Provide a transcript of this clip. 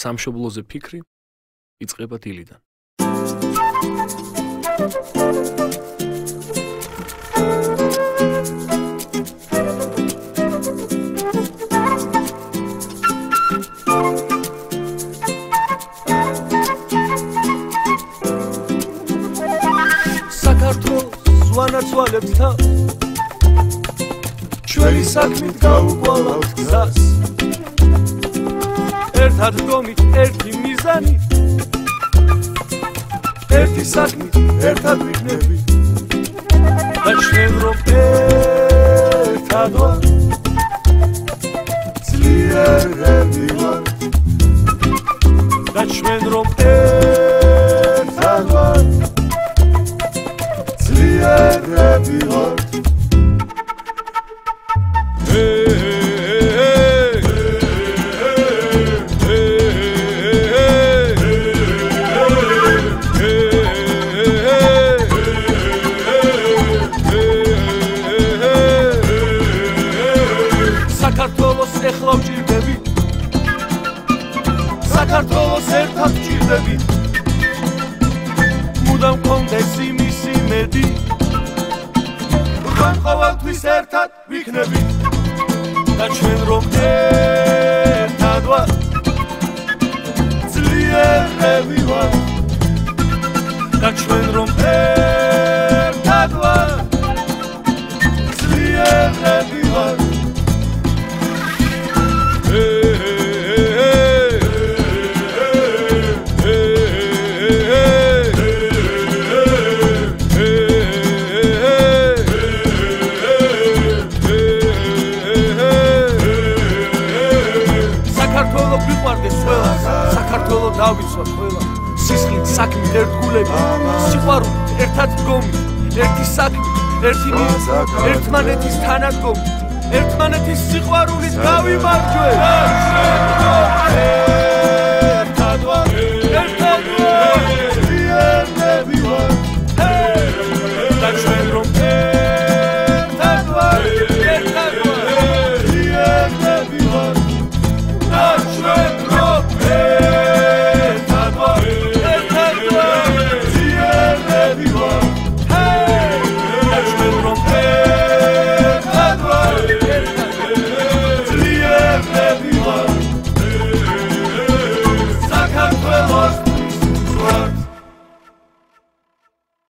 სამშობლოზე ფიქრი იწყება დილიდან. საქართველოს ვანაცვალებთ თავს ჩვენი საქმით გავუყოლავთ გზას ერთად დგომით ერთი მიზანი ერთი საქმით ერთად ვიქნებით და ჩვენ რომ ერთად ვართ ძლიერები ვართ და ჩვენ რომ ერთად ვართ ძლიერები ვართ საქართველოს ეხლა ვჭირდები საქართველოს ერთად ვჭირდები მუდამ გქონდეს იმის იმედი რომ ყოველთვის ერთად ვიქნებით და ჩვენ რომ ერთად ვართ ძლიერები ვართ და ჩვენ რომ ერთად ვართ ძლიერები ვართ საქართველოს დავიცვათ ყველა სისხლით საქმით ერთგულები სიყვარულით ერთად დგომით ერთი საქმით ერთი ერთმანეთის თანადგომით ერთმანეთის სიყვარულით გავიმარჯვეთ